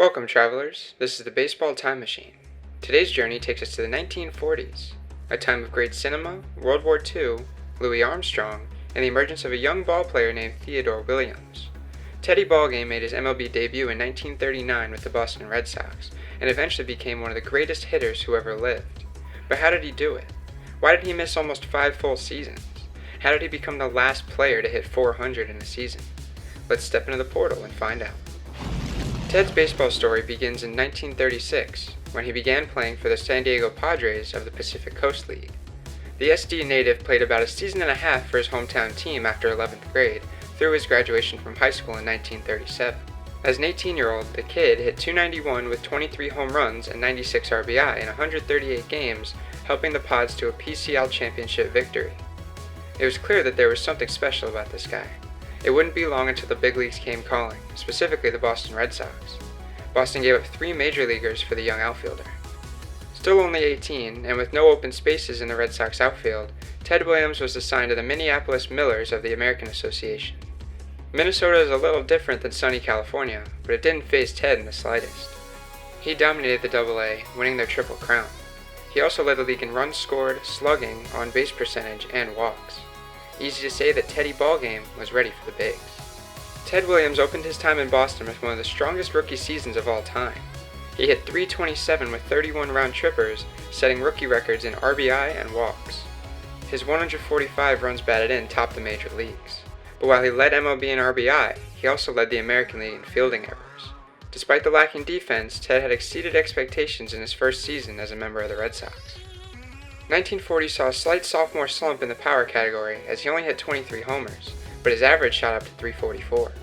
Welcome, travelers. This is the Baseball Time Machine. Today's journey takes us to the 1940s, a time of great cinema, World War II, Louis Armstrong, and the emergence of a young ball player named Theodore Williams. Teddy Ballgame made his MLB debut in 1939 with the Boston Red Sox, and eventually became one of the greatest hitters who ever lived. But how did he do it? Why did he miss almost 5 full seasons? How did he become the last player to hit 400 in a season? Let's step into the portal and find out. Ted's baseball story begins in 1936, when he began playing for the San Diego Padres of the Pacific Coast League. The SD native played about a season and a half for his hometown team after 11th grade, through his graduation from high school in 1937. As an 18-year-old, the kid hit .291 with 23 home runs and 96 RBI in 138 games, helping the Pods to a PCL championship victory. It was clear that there was something special about this guy. It wouldn't be long until the big leagues came calling, specifically the Boston Red Sox. Boston gave up 3 major leaguers for the young outfielder. Still only 18, and with no open spaces in the Red Sox outfield, Ted Williams was assigned to the Minneapolis Millers of the American Association. Minnesota is a little different than sunny California, but it didn't faze Ted in the slightest. He dominated the AA, winning their Triple Crown. He also led the league in runs scored, slugging, on-base percentage, and walks. Easy to say that Teddy Ballgame was ready for the bigs. Ted Williams opened his time in Boston with one of the strongest rookie seasons of all time. He hit .327 with 31 round trippers, setting rookie records in RBI and walks. His 145 runs batted in topped the major leagues. But while he led MLB in RBI, he also led the American League in fielding errors. Despite the lacking defense, Ted had exceeded expectations in his first season as a member of the Red Sox. 1940 saw a slight sophomore slump in the power category as he only hit 23 homers, but his average shot up to .344.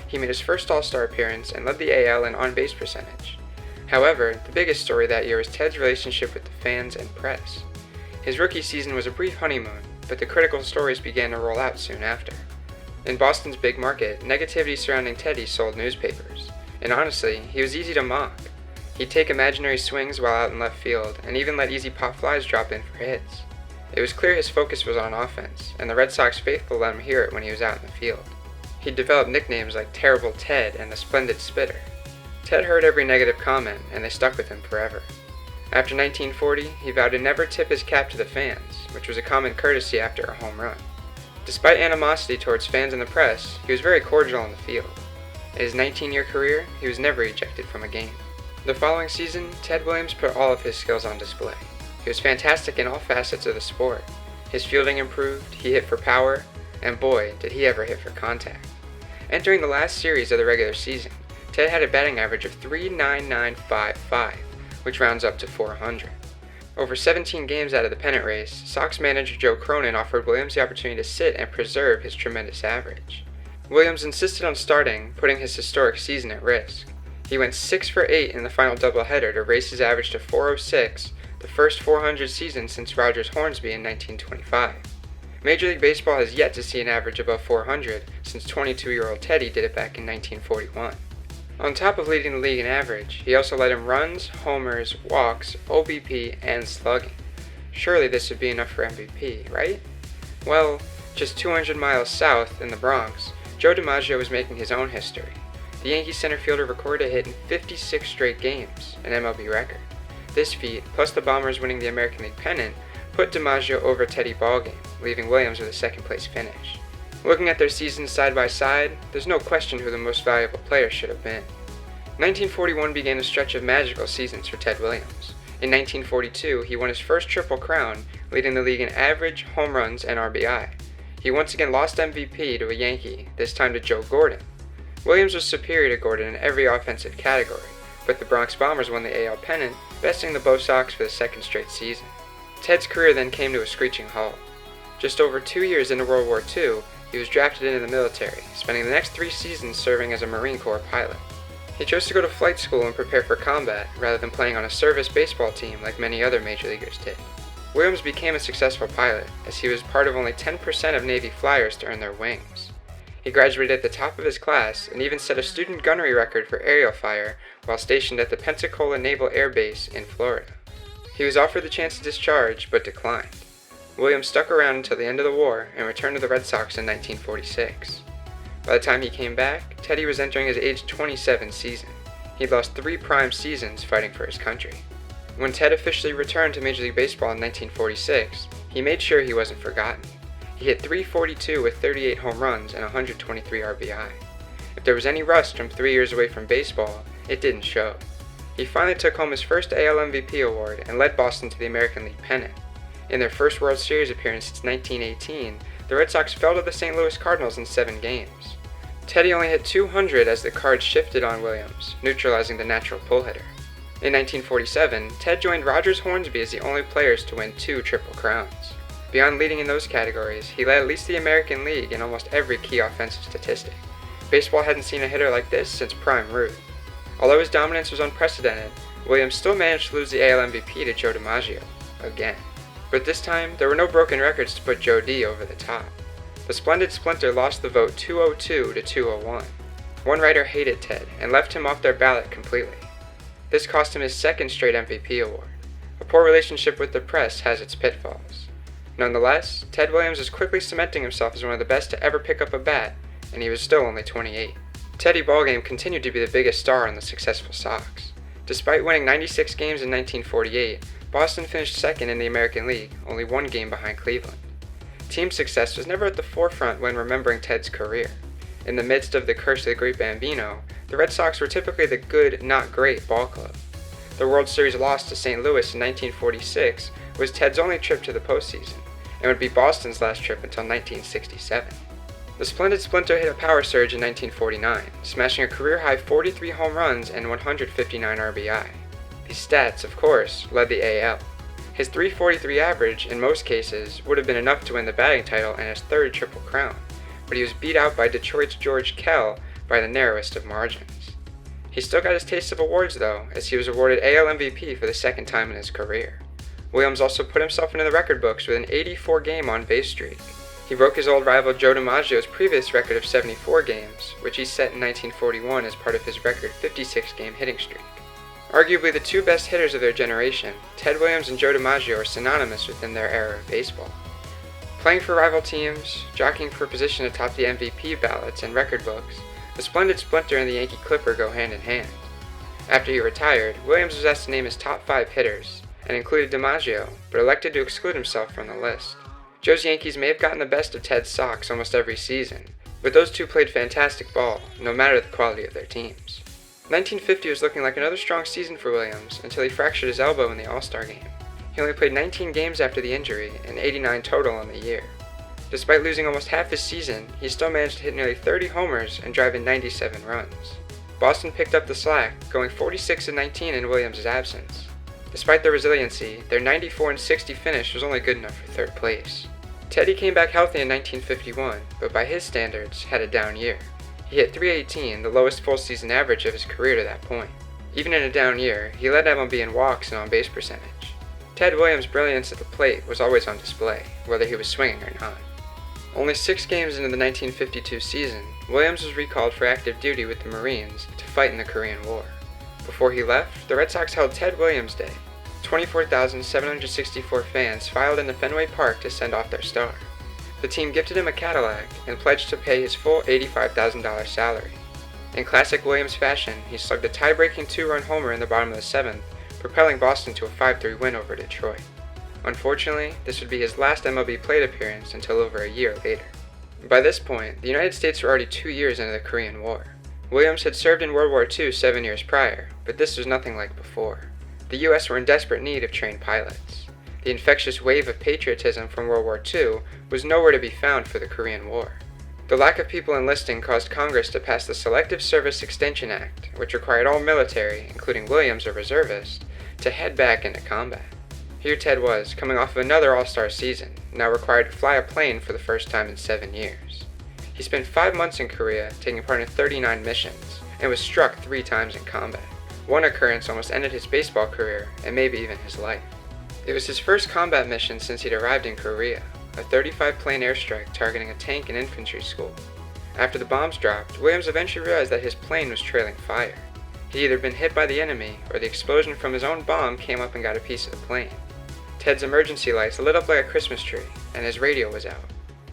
He made his first All-Star appearance and led the AL in on-base percentage. However, the biggest story that year was Ted's relationship with the fans and press. His rookie season was a brief honeymoon, but the critical stories began to roll out soon after. In Boston's big market, negativity surrounding Teddy sold newspapers, and honestly, he was easy to mock. He'd take imaginary swings while out in left field, and even let easy pop flies drop in for hits. It was clear his focus was on offense, and the Red Sox faithful let him hear it when he was out in the field. He'd developed nicknames like Terrible Ted and the Splendid Spitter. Ted heard every negative comment, and they stuck with him forever. After 1940, he vowed to never tip his cap to the fans, which was a common courtesy after a home run. Despite animosity towards fans and the press, he was very cordial on the field. In his 19-year career, he was never ejected from a game. The following season, Ted Williams put all of his skills on display. He was fantastic in all facets of the sport. His fielding improved, he hit for power, and boy, did he ever hit for contact. Entering the last series of the regular season, Ted had a batting average of .39955, which rounds up to 400. Over 17 games out of the pennant race, Sox manager Joe Cronin offered Williams the opportunity to sit and preserve his tremendous average. Williams insisted on starting, putting his historic season at risk. He went 6 for 8 in the final doubleheader to raise his average to .406, the first 400 season since Rogers Hornsby in 1925. Major League Baseball has yet to see an average above 400 since 22-year-old Teddy did it back in 1941. On top of leading the league in average, he also led in runs, homers, walks, OBP, and slugging. Surely this would be enough for MVP, right? Well, just 200 miles south in the Bronx, Joe DiMaggio was making his own history. The Yankee center fielder recorded a hit in 56 straight games, an MLB record. This feat, plus the Bombers winning the American League pennant, put DiMaggio over Teddy Ballgame, leaving Williams with a second-place finish. Looking at their seasons side by side, there's no question who the most valuable player should have been. 1941 began a stretch of magical seasons for Ted Williams. In 1942, he won his first Triple Crown, leading the league in average, home runs, and RBI. He once again lost MVP to a Yankee, this time to Joe Gordon. Williams was superior to Gordon in every offensive category, but the Bronx Bombers won the AL pennant, besting the Bo Sox for the second straight season. Ted's career then came to a screeching halt. Just over 2 years into World War II, he was drafted into the military, spending the next 3 seasons serving as a Marine Corps pilot. He chose to go to flight school and prepare for combat, rather than playing on a service baseball team like many other major leaguers did. Williams became a successful pilot, as he was part of only 10% of Navy flyers to earn their wings. He graduated at the top of his class and even set a student gunnery record for aerial fire while stationed at the Pensacola Naval Air Base in Florida. He was offered the chance to discharge, but declined. Williams stuck around until the end of the war and returned to the Red Sox in 1946. By the time he came back, Teddy was entering his age 27 season. He'd lost 3 prime seasons fighting for his country. When Ted officially returned to Major League Baseball in 1946, he made sure he wasn't forgotten. He hit .342 with 38 home runs and 123 RBI. If there was any rust from 3 years away from baseball, it didn't show. He finally took home his first AL MVP award and led Boston to the American League pennant. In their first World Series appearance since 1918, the Red Sox fell to the St. Louis Cardinals in 7 games. Teddy only hit .200 as the Cards shifted on Williams, neutralizing the natural pull hitter. In 1947, Ted joined Rogers Hornsby as the only players to win 2 Triple Crowns. Beyond leading in those categories, he led at least the American League in almost every key offensive statistic. Baseball hadn't seen a hitter like this since Prime Ruth. Although his dominance was unprecedented, Williams still managed to lose the AL MVP to Joe DiMaggio, again. But this time, there were no broken records to put Joe D over the top. The splendid Splinter lost the vote 202 to 201. One writer hated Ted and left him off their ballot completely. This cost him his 2nd straight MVP award. A poor relationship with the press has its pitfalls. Nonetheless, Ted Williams is quickly cementing himself as one of the best to ever pick up a bat, and he was still only 28. Teddy Ballgame continued to be the biggest star on the successful Sox. Despite winning 96 games in 1948, Boston finished 2nd in the American League, only 1 game behind Cleveland. Team success was never at the forefront when remembering Ted's career. In the midst of the curse of the Great Bambino, the Red Sox were typically the good, not great ball club. The World Series loss to St. Louis in 1946 was Ted's only trip to the postseason, and would be Boston's last trip until 1967. The splendid Splinter hit a power surge in 1949, smashing a career-high 43 home runs and 159 RBI. These stats, of course, led the AL. His .343 average, in most cases, would have been enough to win the batting title and his 3rd Triple Crown, but he was beat out by Detroit's George Kell by the narrowest of margins. He still got his taste of awards though, as he was awarded AL MVP for the 2nd time in his career. Williams also put himself into the record books with an 84-game on-base streak. He broke his old rival Joe DiMaggio's previous record of 74 games, which he set in 1941 as part of his record 56-game hitting streak. Arguably the 2 best hitters of their generation, Ted Williams and Joe DiMaggio are synonymous within their era of baseball. Playing for rival teams, jockeying for position atop the MVP ballots and record books, the splendid Splinter and the Yankee Clipper go hand in hand. After he retired, Williams was asked to name his top 5 hitters, and included DiMaggio, but elected to exclude himself from the list. Joe's Yankees may have gotten the best of Ted's Sox almost every season, but those 2 played fantastic ball, no matter the quality of their teams. 1950 was looking like another strong season for Williams until he fractured his elbow in the All-Star game. He only played 19 games after the injury and 89 total on the year. Despite losing almost half his season, he still managed to hit nearly 30 homers and drive in 97 runs. Boston picked up the slack, going 46-19 in Williams' absence. Despite their resiliency, their 94-60 finish was only good enough for 3rd place. Teddy came back healthy in 1951, but by his standards, had a down year. He hit .318, the lowest full season average of his career to that point. Even in a down year, he led MLB in walks and on-base percentage. Ted Williams' brilliance at the plate was always on display, whether he was swinging or not. Only 6 games into the 1952 season, Williams was recalled for active duty with the Marines to fight in the Korean War. Before he left, the Red Sox held Ted Williams Day. 24,764 fans filed into Fenway Park to send off their star. The team gifted him a Cadillac and pledged to pay his full $85,000 salary. In classic Williams fashion, he slugged a tie-breaking 2-run homer in the bottom of the 7th, propelling Boston to a 5-3 win over Detroit. Unfortunately, this would be his last MLB plate appearance until over a year later. By this point, the United States were already 2 years into the Korean War. Williams had served in World War II 7 years prior, but this was nothing like before. The U.S. were in desperate need of trained pilots. The infectious wave of patriotism from World War II was nowhere to be found for the Korean War. The lack of people enlisting caused Congress to pass the Selective Service Extension Act, which required all military, including Williams, a reservist, to head back into combat. Here Ted was, coming off of another All-Star season, now required to fly a plane for the first time in 7 years. He spent 5 months in Korea, taking part in 39 missions, and was struck 3 times in combat. One occurrence almost ended his baseball career, and maybe even his life. It was his first combat mission since he'd arrived in Korea, a 35-plane airstrike targeting a tank and infantry school. After the bombs dropped, Williams eventually realized that his plane was trailing fire. He'd either been hit by the enemy, or the explosion from his own bomb came up and got a piece of the plane. Ted's emergency lights lit up like a Christmas tree, and his radio was out.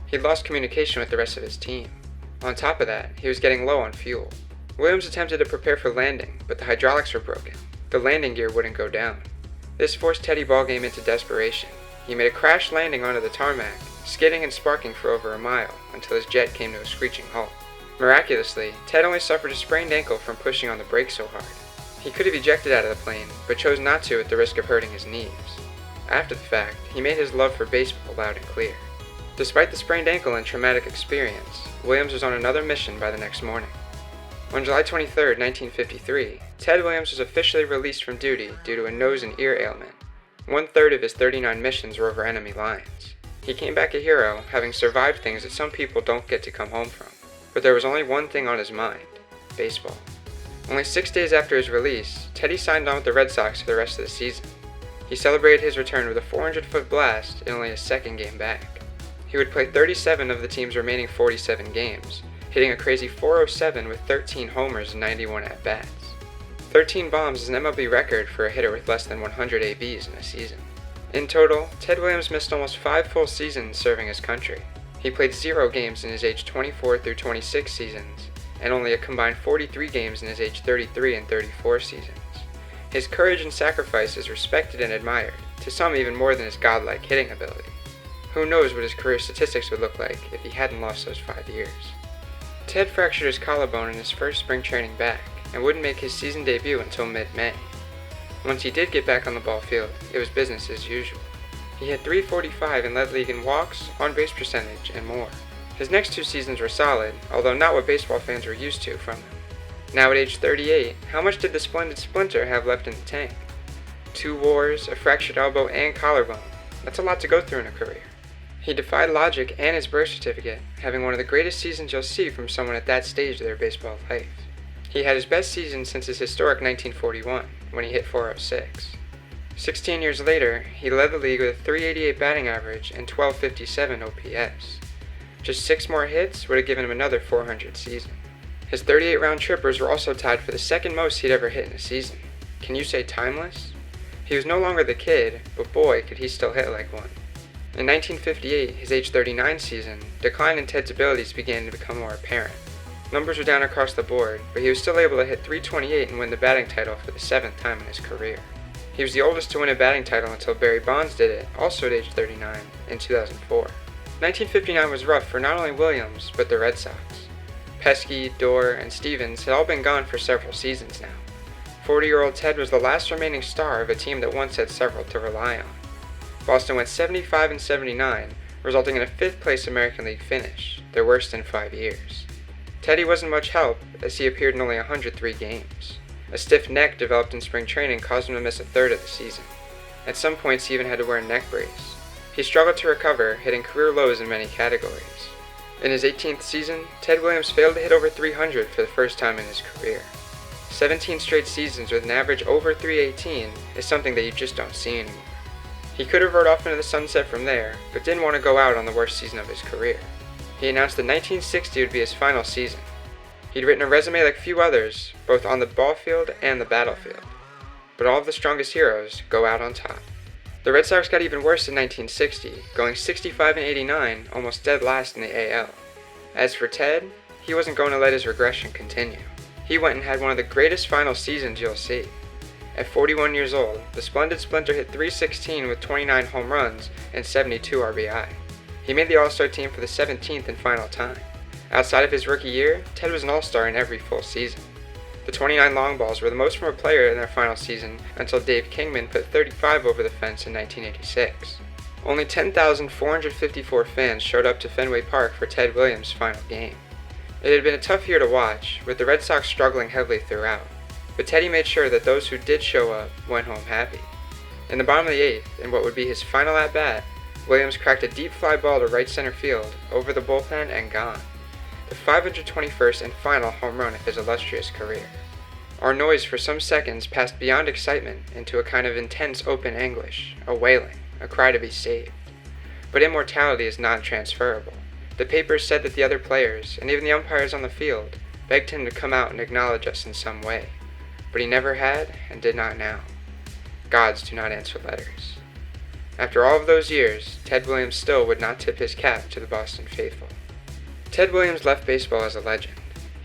He'd lost communication with the rest of his team. On top of that, he was getting low on fuel. Williams attempted to prepare for landing, but the hydraulics were broken. The landing gear wouldn't go down. This forced Teddy Ballgame into desperation. He made a crash landing onto the tarmac, skidding and sparking for over a mile until his jet came to a screeching halt. Miraculously, Ted only suffered a sprained ankle from pushing on the brake so hard. He could have ejected out of the plane, but chose not to at the risk of hurting his knees. After the fact, he made his love for baseball loud and clear. Despite the sprained ankle and traumatic experience, Williams was on another mission by the next morning. On July 23, 1953, Ted Williams was officially released from duty due to a nose and ear ailment. 1/3 of his 39 missions were over enemy lines. He came back a hero, having survived things that some people don't get to come home from. But there was only one thing on his mind: baseball. Only 6 days after his release, Teddy signed on with the Red Sox for the rest of the season. He celebrated his return with a 400-foot blast in only his second game back. He would play 37 of the team's remaining 47 games, hitting a crazy .407 with 13 homers and 91 at-bats. 13 bombs is an MLB record for a hitter with less than 100 ABs in a season. In total, Ted Williams missed almost 5 full seasons serving his country. He played 0 games in his age 24 through 26 seasons, and only a combined 43 games in his age 33 and 34 seasons. His courage and sacrifice is respected and admired, to some even more than his godlike hitting ability. Who knows what his career statistics would look like if he hadn't lost those 5 years. Ted fractured his collarbone in his first spring training back, and wouldn't make his season debut until mid-May. Once he did get back on the ball field, it was business as usual. He hit .345 and led league in walks, on-base percentage, and more. His next 2 seasons were solid, although not what baseball fans were used to from him. Now at age 38, how much did the splendid Splinter have left in the tank? 2 wars, a fractured elbow, and collarbone. That's a lot to go through in a career. He defied logic and his birth certificate, having one of the greatest seasons you'll see from someone at that stage of their baseball life. He had his best season since his historic 1941, when he hit .406. 16 years later, he led the league with a .388 batting average and .1257 OPS. Just 6 more hits would have given him another .400 season. His 38 round trippers were also tied for the second most he'd ever hit in a season. Can you say timeless? He was no longer the kid, but boy could he still hit like one. In 1958, his age 39 season, decline in Ted's abilities began to become more apparent. Numbers were down across the board, but he was still able to hit .328 and win the batting title for the 7th time in his career. He was the oldest to win a batting title until Barry Bonds did it, also at age 39, in 2004. 1959 was rough for not only Williams, but the Red Sox. Pesky, Dorr, and Stevens had all been gone for several seasons now. 40-year-old Ted was the last remaining star of a team that once had several to rely on. Boston went 75-79, resulting in a 5th-place American League finish, their worst in 5 years. Teddy wasn't much help, as he appeared in only 103 games. A stiff neck developed in spring training caused him to miss a third of the season. At some points, he even had to wear a neck brace. He struggled to recover, hitting career lows in many categories. In his 18th season, Ted Williams failed to hit over .300 for the first time in his career. 17 straight seasons with an average over .318 is something that you just don't see anymore. He could have rode off into the sunset from there, but didn't want to go out on the worst season of his career. He announced that 1960 would be his final season. He'd written a resume like few others, both on the ball field and the battlefield. But all of the strongest heroes go out on top. The Red Sox got even worse in 1960, going 65-89, almost dead last in the AL. As for Ted, he wasn't going to let his regression continue. He went and had one of the greatest final seasons you'll see. At 41 years old, the splendid Splinter hit .316 with 29 home runs and 72 RBI. He made the All-Star team for the 17th and final time. Outside of his rookie year, Ted was an All-Star in every full season. The 29 long balls were the most from a player in their final season until Dave Kingman put 35 over the fence in 1986. Only 10,454 fans showed up to Fenway Park for Ted Williams' final game. It had been a tough year to watch, with the Red Sox struggling heavily throughout, but Teddy made sure that those who did show up went home happy. In the bottom of the 8th, in what would be his final at-bat, Williams cracked a deep fly ball to right center field, over the bullpen, and gone. The 521st and final home run of his illustrious career. Our noise for some seconds passed beyond excitement into a kind of intense open anguish, a wailing, a cry to be saved. But immortality is non-transferable. The papers said that the other players, and even the umpires on the field, begged him to come out and acknowledge us in some way. But he never had, and did not now. Gods do not answer letters. After all of those years, Ted Williams still would not tip his cap to the Boston faithful. Ted Williams left baseball as a legend.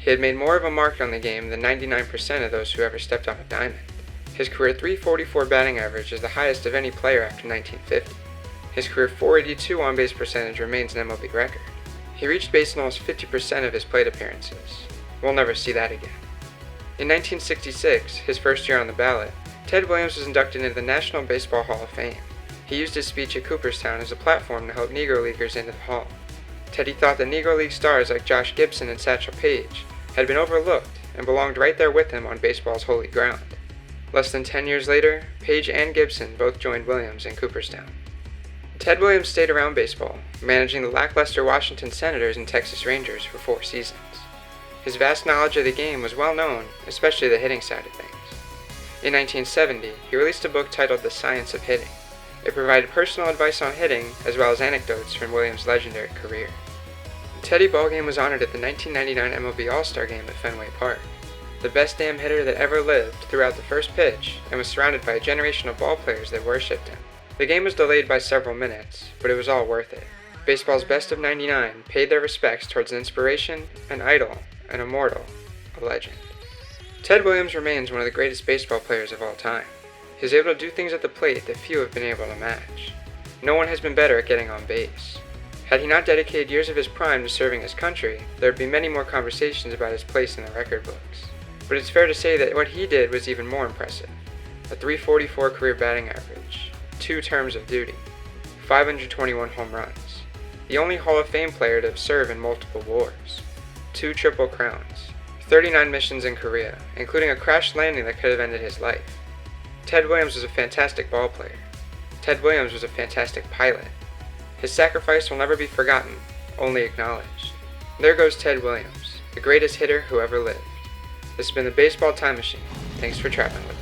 He had made more of a mark on the game than 99% of those who ever stepped on a diamond. His career .344 batting average is the highest of any player after 1950. His career .482 on-base percentage remains an MLB record. He reached base in almost 50% of his plate appearances. We'll never see that again. In 1966, his first year on the ballot, Ted Williams was inducted into the National Baseball Hall of Fame. He used his speech at Cooperstown as a platform to help Negro Leaguers into the Hall. Teddy thought that Negro League stars like Josh Gibson and Satchel Paige had been overlooked and belonged right there with him on baseball's holy ground. Less than 10 years later, Paige and Gibson both joined Williams in Cooperstown. Ted Williams stayed around baseball, managing the lackluster Washington Senators and Texas Rangers for 4 seasons. His vast knowledge of the game was well known, especially the hitting side of things. In 1970, he released a book titled The Science of Hitting. It provided personal advice on hitting, as well as anecdotes from Williams' legendary career. Teddy Ballgame was honored at the 1999 MLB All-Star Game at Fenway Park. The best damn hitter that ever lived threw out the first pitch and was surrounded by a generation of ballplayers that worshipped him. The game was delayed by several minutes, but it was all worth it. Baseball's best of 99 paid their respects towards an inspiration, an idol, an immortal, a legend. Ted Williams remains one of the greatest baseball players of all time. He is able to do things at the plate that few have been able to match. No one has been better at getting on base. Had he not dedicated years of his prime to serving his country, there would be many more conversations about his place in the record books. But it's fair to say that what he did was even more impressive. A .344 career batting average, 2 terms of duty, 521 home runs, the only Hall of Fame player to serve in multiple wars, 2 Triple Crowns, 39 missions in Korea, including a crash landing that could have ended his life. Ted Williams was a fantastic ball player. Ted Williams was a fantastic pilot. His sacrifice will never be forgotten, only acknowledged. There goes Ted Williams, the greatest hitter who ever lived. This has been the Baseball Time Machine. Thanks for traveling with me.